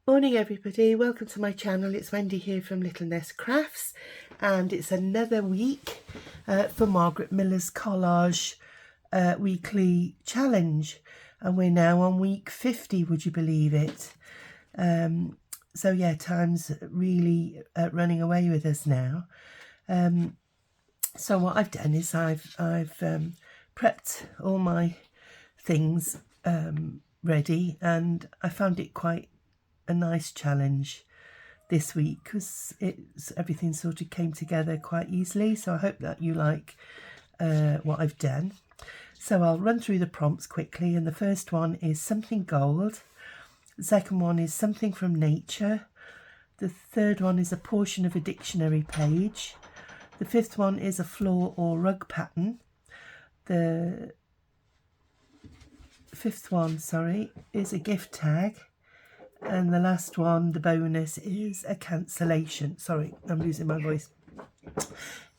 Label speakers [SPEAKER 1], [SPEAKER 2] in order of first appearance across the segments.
[SPEAKER 1] Morning everybody, welcome to my channel. It's Wendy here from Little Nest Crafts, and it's another week for Margarete Miller's collage weekly challenge, and we're now on week 50, would you believe it? So yeah, time's really running away with us now. So what I've done is I've prepped all my things ready, and I found it quite a nice challenge this week because everything sort of came together quite easily. So I hope that you like what I've done. So I'll run through the prompts quickly, and the first one is something gold. The second one is something from nature. The third one is a portion of a dictionary page. The fifth one is a floor or rug pattern. The fifth one, is a gift tag. And the last one, the bonus, is a cancellation. Sorry, I'm losing my voice.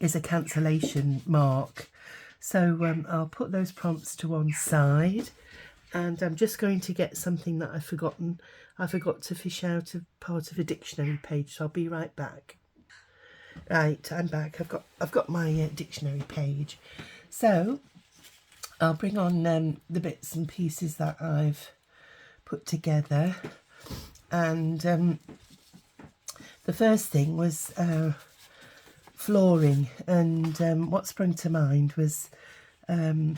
[SPEAKER 1] Is a cancellation mark. So I'll put those prompts to one side, and I'm just going to get something that I've forgotten. I forgot to fish out a part of a dictionary page, so I'll be right back. Right, I'm back. I've got my dictionary page. So I'll bring on the bits and pieces that I've put together. And the first thing was flooring, and what sprung to mind was when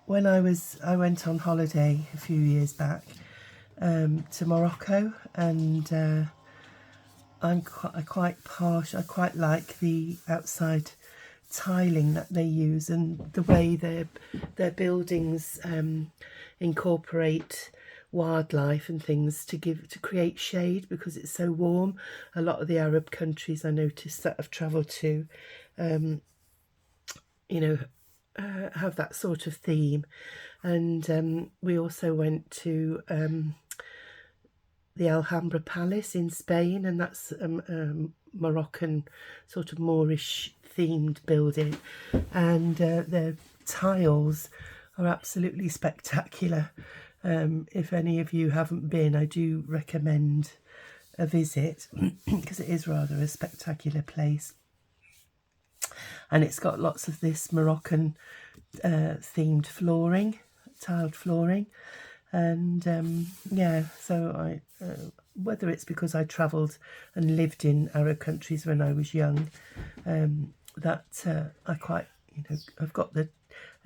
[SPEAKER 1] I went on holiday a few years back to Morocco, and I quite like the outside tiling that they use, and the way their buildings incorporate wildlife and things to create shade, because it's so warm. A lot of the Arab countries I noticed that I've travelled to have that sort of theme. And we also went to the Alhambra Palace in Spain, and that's a Moroccan sort of Moorish themed building, and their tiles are absolutely spectacular. If any of you haven't been, I do recommend a visit because it is rather a spectacular place, and it's got lots of this Moroccan themed flooring, tiled flooring. And yeah, so I whether it's because I travelled and lived in Arab countries when I was young, that I quite, I've got a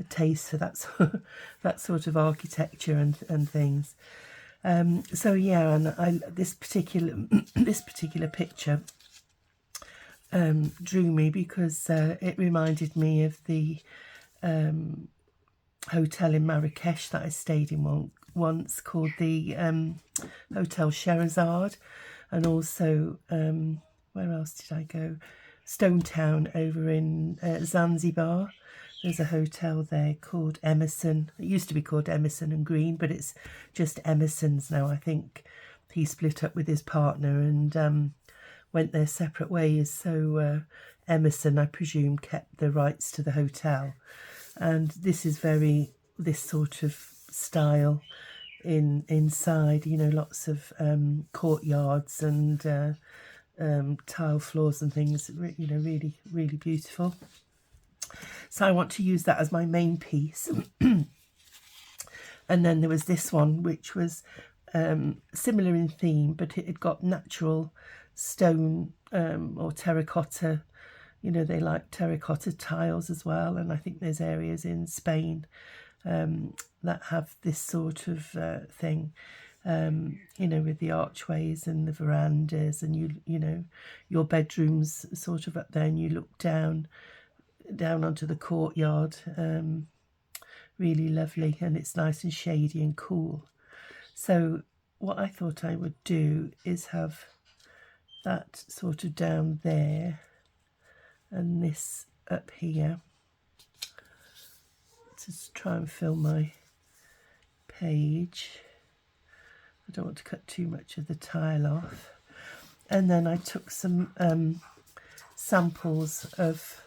[SPEAKER 1] taste for that sort of architecture and things. So yeah, and this particular picture drew me because it reminded me of the hotel in Marrakesh that I stayed in once, called the Hotel Sherazade, and also where else did I go? Stone Town over in Zanzibar. There's a hotel there called Emerson. It used to be called Emerson and Green, but it's just Emerson's now. I think he split up with his partner and went their separate ways. So Emerson, I presume, kept the rights to the hotel. And this is this sort of style inside, lots of courtyards and tile floors and things, really, really beautiful. So I want to use that as my main piece. And then there was this one, which was similar in theme, but it had got natural stone or terracotta. They like terracotta tiles as well, and I think there's areas in Spain that have this sort of thing, with the archways and the verandas, and your bedroom's sort of up there, and you look down onto the courtyard. Really lovely, and it's nice and shady and cool. So what I thought I would do is have that sort of down there and this up here. Just try and fill my page. I don't want to cut too much of the tile off. And then I took some samples of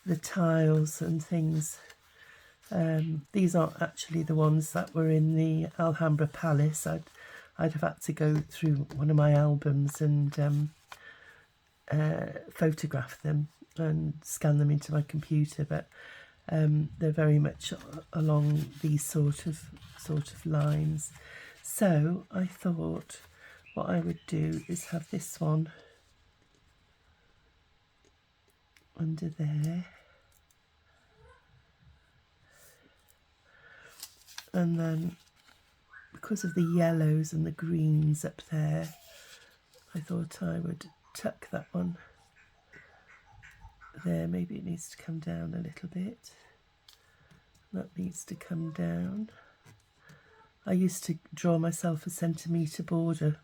[SPEAKER 1] the tiles and things. These aren't actually the ones that were in the Alhambra Palace. I'd have had to go through one of my albums and photograph them and scan them into my computer, but they're very much along these sort of lines. So I thought what I would do is have this one under there, and then because of the yellows and the greens up there, I thought I would tuck that one there. Maybe it needs to come down a little bit. That needs to come down. I used to draw myself a centimetre border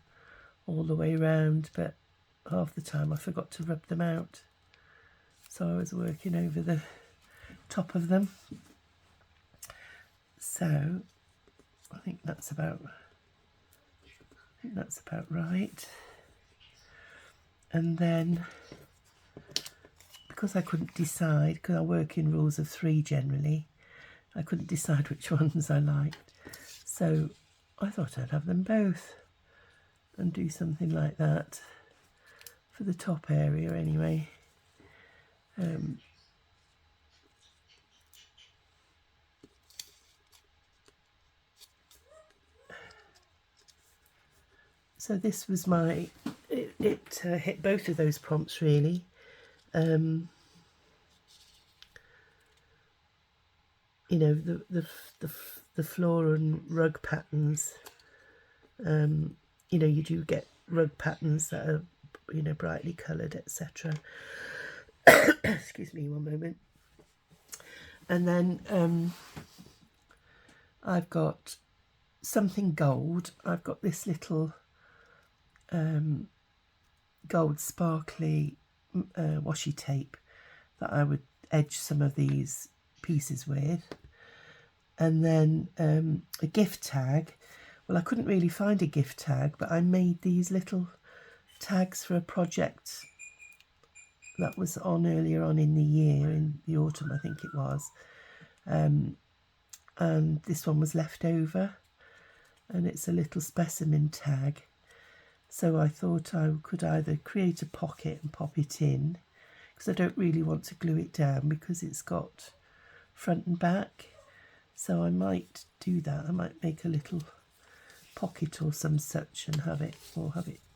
[SPEAKER 1] all the way round, but half the time I forgot to rub them out, so I was working over the top of them. So I think that's about right. And then, because I couldn't decide, because I work in rules of 3 generally, I couldn't decide which ones I liked, so I thought I'd have them both and do something like that for the top area anyway. So this was my, it hit both of those prompts really. You know, the floor and rug patterns. You know, you do get rug patterns that are, you know, brightly coloured, etc. Excuse me one moment. And then I've got something gold. I've got this little gold sparkly washi tape that I would edge some of these pieces with. And then a gift tag. Well, I couldn't really find a gift tag, but I made these little tags for a project that was on earlier on in the year, in the autumn I think it was, and this one was left over, and it's a little specimen tag. So I thought I could either create a pocket and pop it in, because I don't really want to glue it down because it's got front and back, so I might do that. I might make a little pocket or some such and have it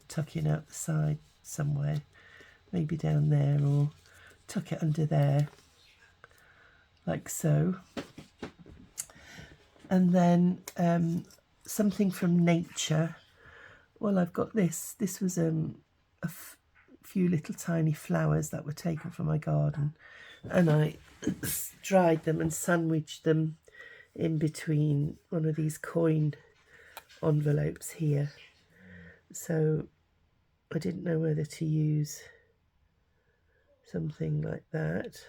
[SPEAKER 1] tuck in out the side somewhere, maybe down there, or tuck it under there like so. And then something from nature. Well, I've got this was a few little tiny flowers that were taken from my garden, and I dried them and sandwiched them in between one of these coin envelopes here. So I didn't know whether to use something like that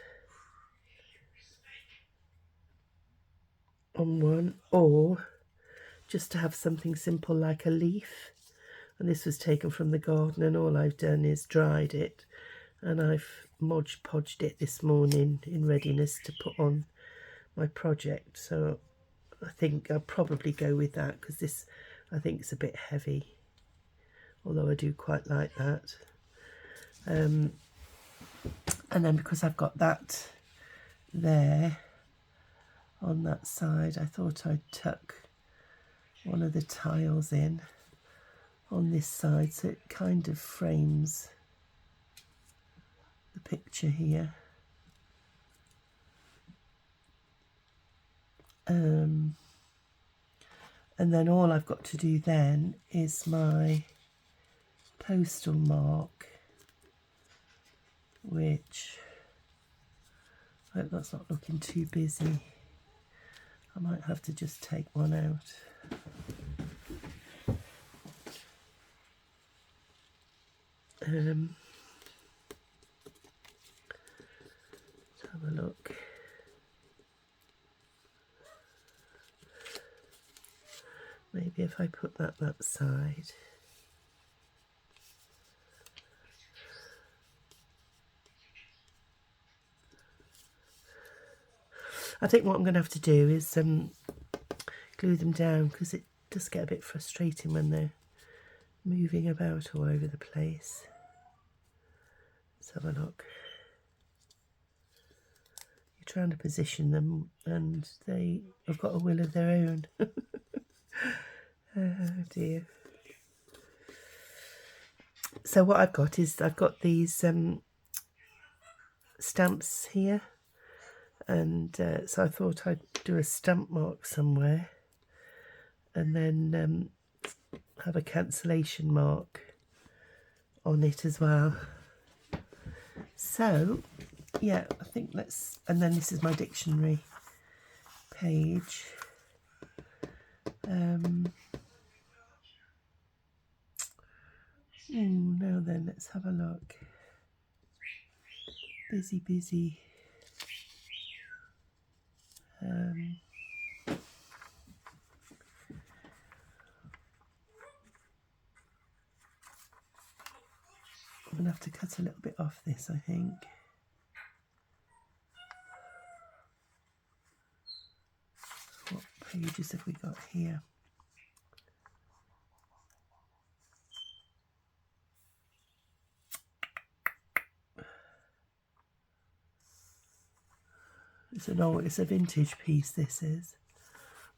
[SPEAKER 1] on one, or just to have something simple like a leaf. And this was taken from the garden, and all I've done is dried it, and I've Mod Podged it this morning in readiness to put on my project. So I think I'll probably go with that, because this I think is a bit heavy, although I do quite like that. And then because I've got that there on that side, I thought I'd tuck one of the tiles in on this side, so it kind of frames the picture here. And then all I've got to do then is my postal mark, which I hope that's not looking too busy. I might have to just take one out. Let's have a look. Maybe if I put that side. I think what I'm going to have to do is glue them down, because it does get a bit frustrating when they're moving about all over the place. Let's have a look. You're trying to position them and they have got a will of their own. Oh dear. So what I've got is I've got these stamps here, and so I thought I'd do a stamp mark somewhere and then have a cancellation mark on it as well. So yeah, I think let's, and then this is my dictionary page. Now then, let's have a look. Busy. I'm going to have to cut a little bit off this, I think. What pages have we got here? It's a vintage piece, this is.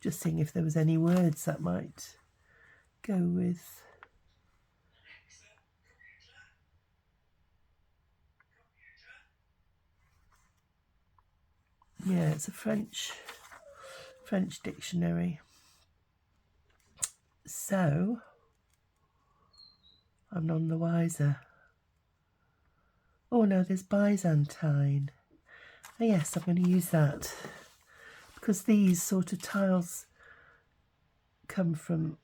[SPEAKER 1] Just seeing if there was any words that might go with. Yeah, it's a French dictionary. So I'm none the wiser. Oh no, there's Byzantine. Oh yes, I'm going to use that because these sort of tiles come from.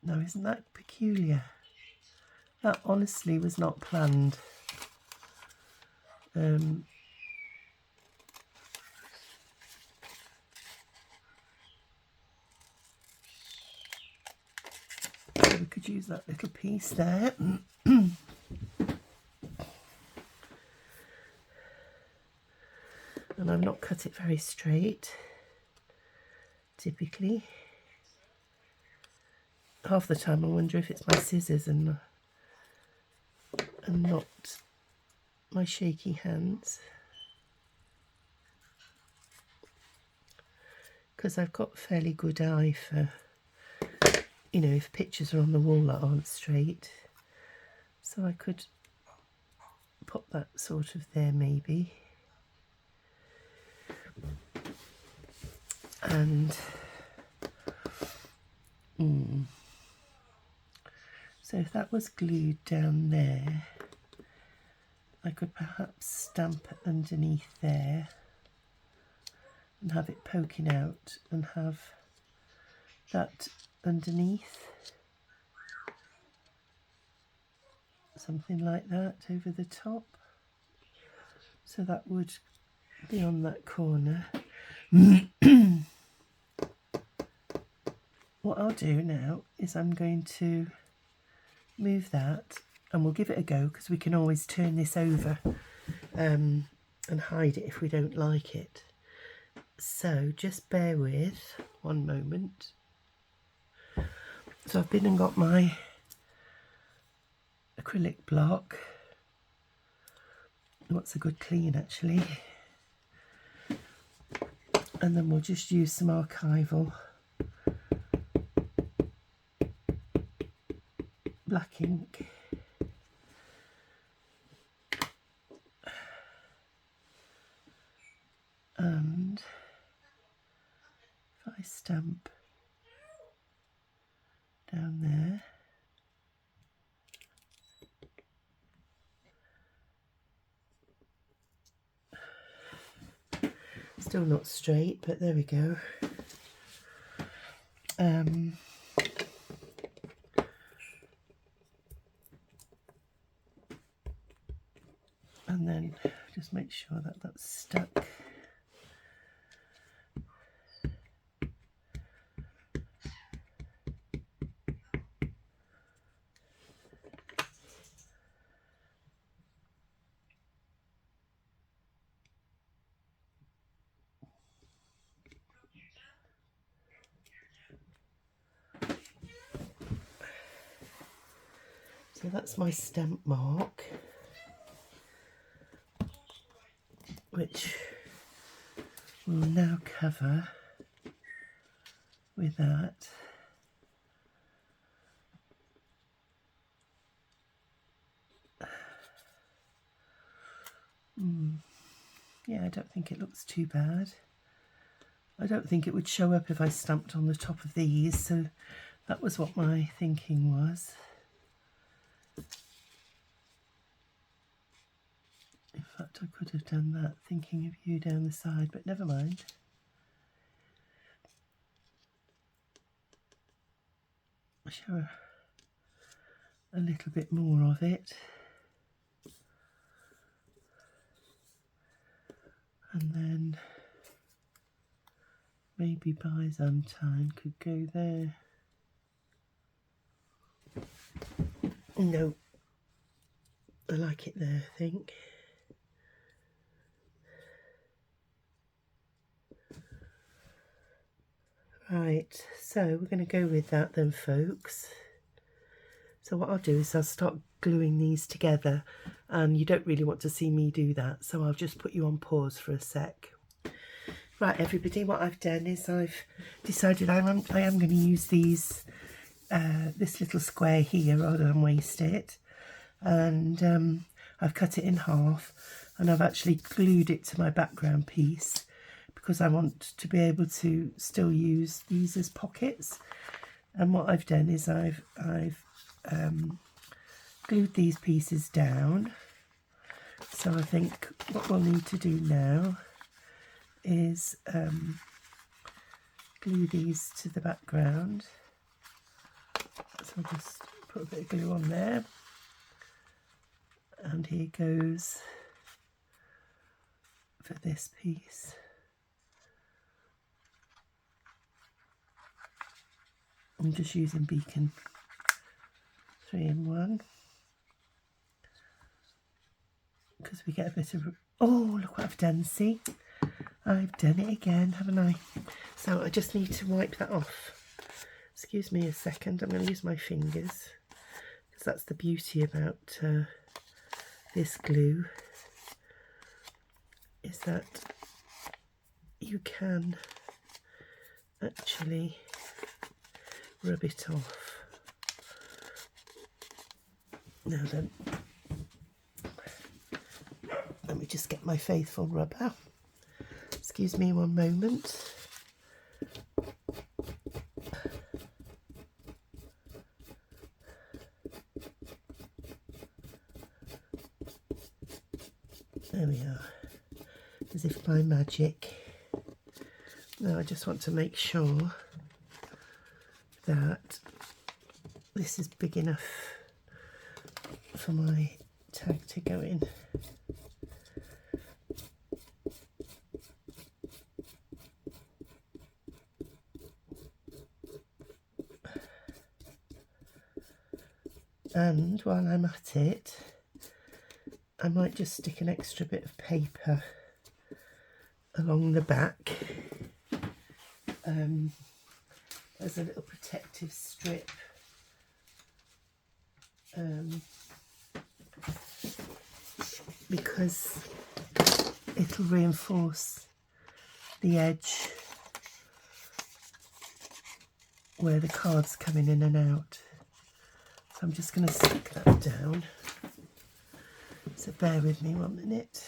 [SPEAKER 1] No, isn't that peculiar? That honestly was not planned. So we could use that little piece there. And I've not cut it very straight, typically. Half the time I wonder if it's my scissors and not my shaky hands. Because I've got a fairly good eye for, you know, if pictures are on the wall that aren't straight. So I could pop that sort of there maybe. And so if that was glued down there, I could perhaps stamp it underneath there and have it poking out and have that underneath. Something like that over the top. So that would be on that corner. What I'll do now is I'm going to move that and we'll give it a go because we can always turn this over and hide it if we don't like it. So just bear with one moment. So I've been and got my acrylic block. What's a good clean actually. And then we'll just use some archival black ink. And if I stamp down there, still not straight, but there we go. And then just make sure that that's stuck. So that's my stamp mark, which we'll now cover with that. Yeah, I don't think it looks too bad. I don't think it would show up if I stamped on the top of these, so that was what my thinking was. In fact, I could have done that, thinking of you down the side, but never mind. I'll show a little bit more of it. And then maybe Byzantine could go there. No, I like it there, I think. Right, so we're going to go with that then, folks. So what I'll do is I'll start gluing these together, and you don't really want to see me do that, so I'll just put you on pause for a sec. Right, everybody, what I've done is I've decided I am going to use these, this little square here rather than waste it, and I've cut it in half, and I've actually glued it to my background piece because I want to be able to still use these as pockets. And what I've done is I've glued these pieces down. So I think what we'll need to do now is glue these to the background. So I'll just put a bit of glue on there, and here goes for this piece. I'm just using Beacon 3-in-1 because we get a bit of, oh, look what I've done, see? I've done it again, haven't I? So I just need to wipe that off. Excuse me a second, I'm going to use my fingers because that's the beauty about this glue, is that you can actually rub it off. Now then, let me just get my faithful rubber. Excuse me one moment. There we are, as if by magic. Now I just want to make sure that this is big enough for my tag to go in. And while I'm at it, I might just stick an extra bit of paper along the back as a little protective strip, because it'll reinforce the edge where the card's coming in and out. So I'm just going to stick that down. So bear with me 1 minute.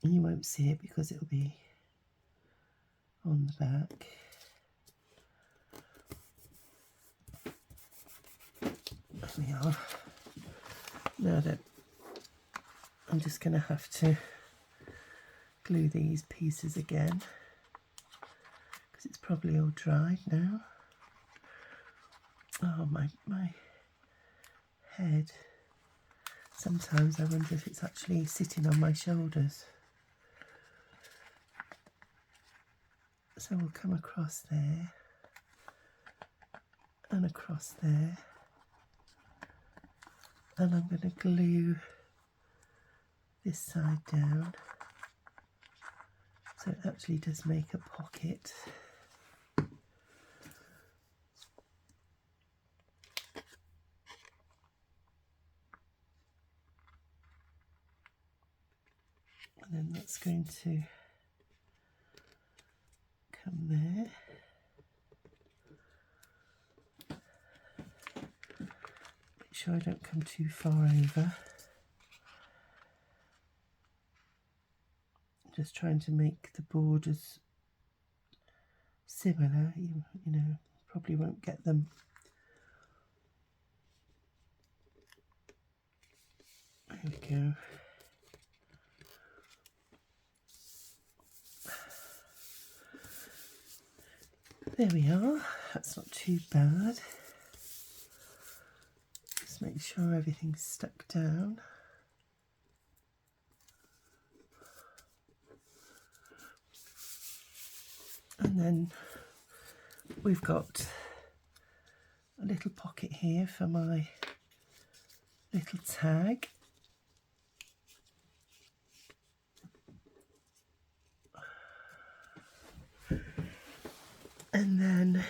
[SPEAKER 1] You won't see it because it'll be on the back. There we are. Now then, I'm just going to have to glue these pieces again because it's probably all dried now. Oh, my head. Sometimes I wonder if it's actually sitting on my shoulders. So we'll come across there and across there, and I'm going to glue this side down. So it actually does make a pocket. And then that's going to come there. Make sure I don't come too far over. Just trying to make the borders similar. You know, probably won't get them. There we go. There we are. That's not too bad. Just make sure everything's stuck down. And then we've got a little pocket here for my little tag. And then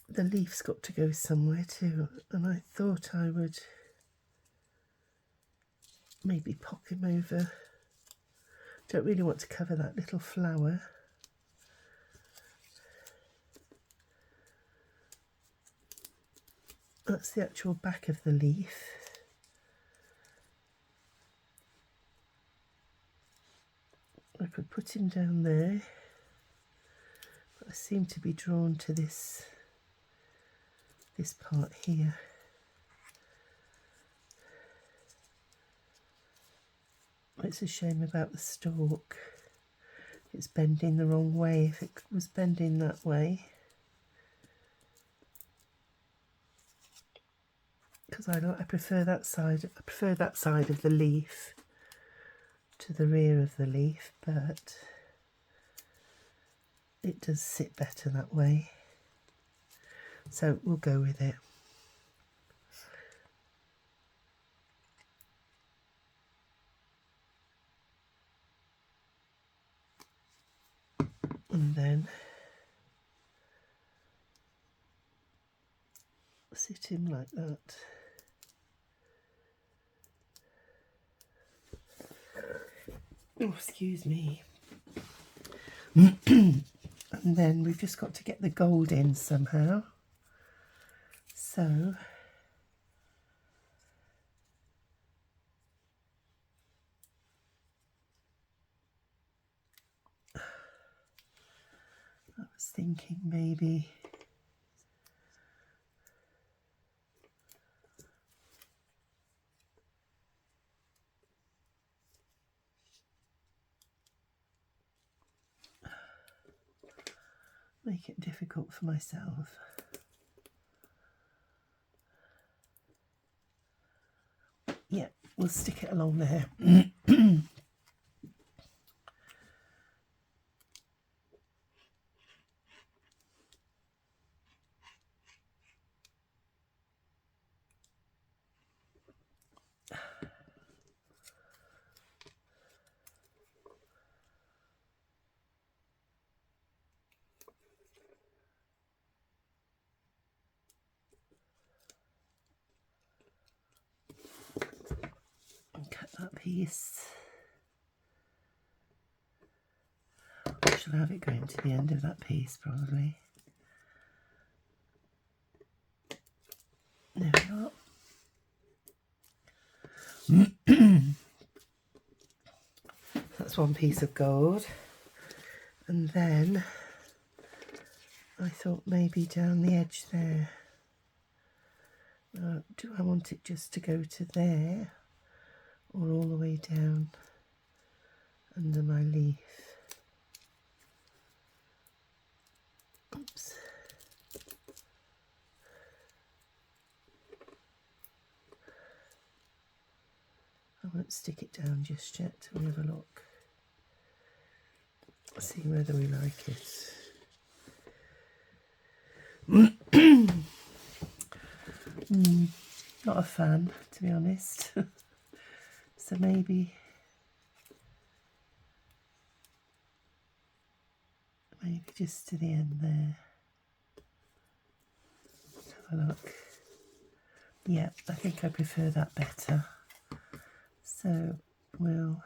[SPEAKER 1] the leaf's got to go somewhere too, and I thought I would maybe pop him over. Don't really want to cover that little flower. That's the actual back of the leaf. I could put him down there, but I seem to be drawn to this part here. It's a shame about the stalk. It's bending the wrong way. If it was bending that way, because I prefer that side. I prefer that side of the leaf to the rear of the leaf, but it does sit better that way. So we'll go with it. And then sit him like that. Oh, excuse me. And then we've just got to get the gold in somehow. So I was thinking maybe make it difficult for myself. Yeah, we'll stick it along there. Cut that piece. I shall have it going to the end of that piece probably. There we are. That's one piece of gold. And then I thought maybe down the edge there. Do I want it just to go to there or all the way down under my leaf? Oops. I won't stick it down just yet. We'll have a look. See whether we like it. Not a fan, to be honest. So maybe maybe just to the end there. Let's have a look. Yeah, I think I prefer that better. So we'll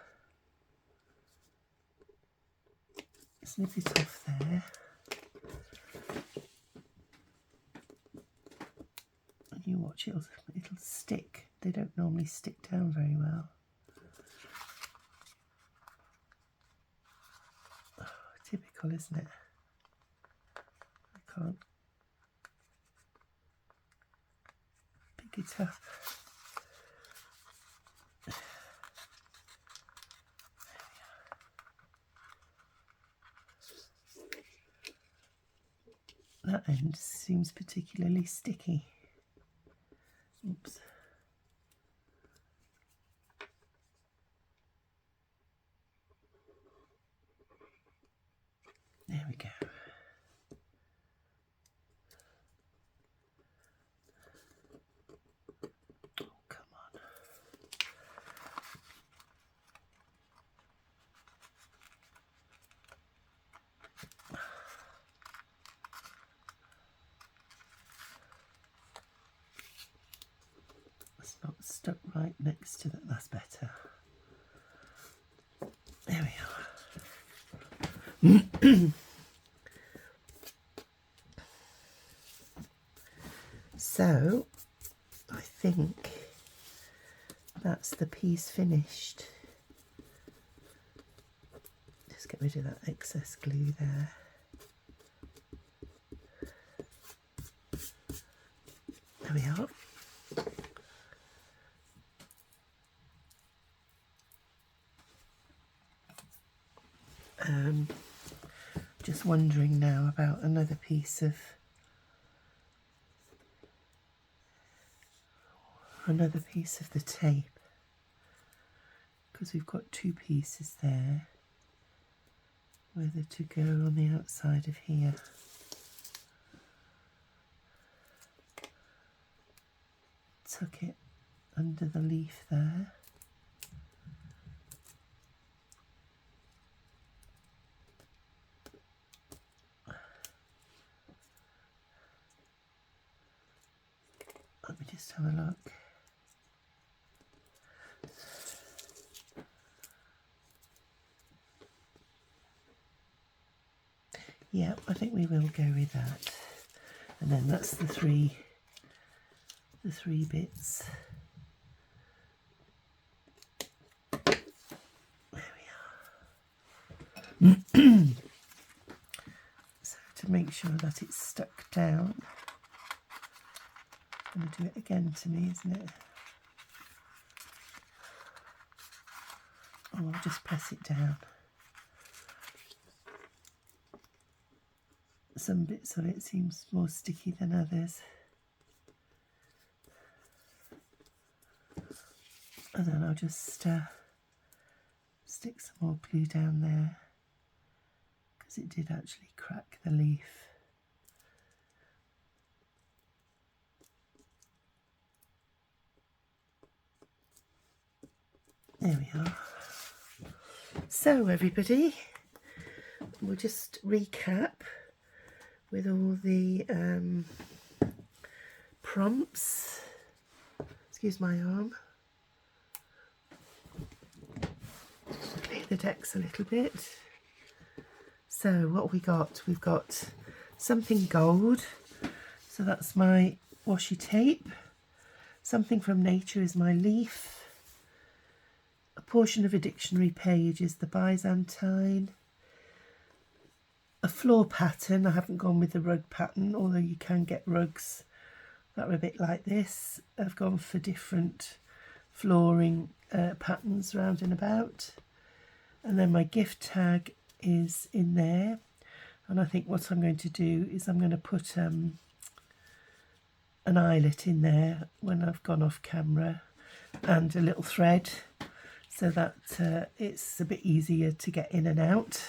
[SPEAKER 1] snip it off there. And you watch, it'll stick. They don't normally stick down very well. Oh, typical, isn't it? I can't pick it up. That end seems particularly sticky. Oops. There we go. Oh, come on. It's not stuck right next to that. That's better. There we are. So, I think that's the piece finished. Just get rid of that excess glue there. There we are. Just wondering now about another piece of the tape, because we've got two pieces there, whether to go on the outside of here. Tuck it under the leaf there. Let me just have a look. Yeah, I think we will go with that. And then that's the three bits. There we are. So to make sure that it's stuck down, I'm going to do it again to me, isn't it? Oh, I'll just press it down. Some bits of it seems more sticky than others. And then I'll just stick some more glue down there, because it did actually crack the leaf. There we are. So everybody, we'll just recap with all the prompts. Excuse my arm. Clear the decks a little bit. So what we got? We've got something gold. So that's my washi tape. Something from nature is my leaf. A portion of a dictionary page is the Byzantine. A floor pattern, I haven't gone with the rug pattern, although you can get rugs that are a bit like this. I've gone for different flooring patterns round and about. And then my gift tag is in there. And I think what I'm going to do is I'm going to put an eyelet in there when I've gone off camera, and a little thread, so that it's a bit easier to get in and out.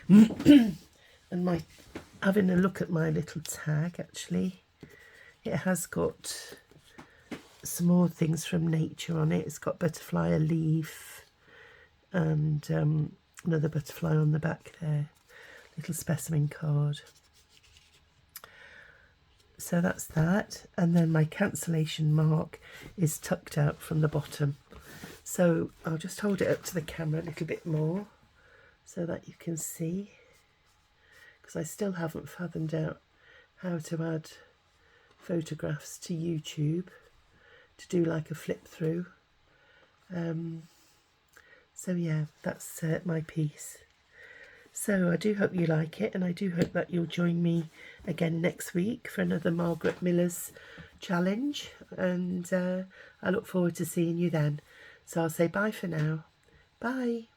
[SPEAKER 1] And having a look at my little tag, actually, it has got some more things from nature on it. It's got butterfly, a leaf, and another butterfly on the back there. little specimen card. So that's that, and then my cancellation mark is tucked out from the bottom. So I'll just hold it up to the camera a little bit more so that you can see, because I still haven't fathomed out how to add photographs to YouTube to do like a flip through. So yeah, that's my piece. So I do hope you like it, and I do hope that you'll join me again next week for another Margarete Miller's challenge, and I look forward to seeing you then. So I'll say bye for now. Bye.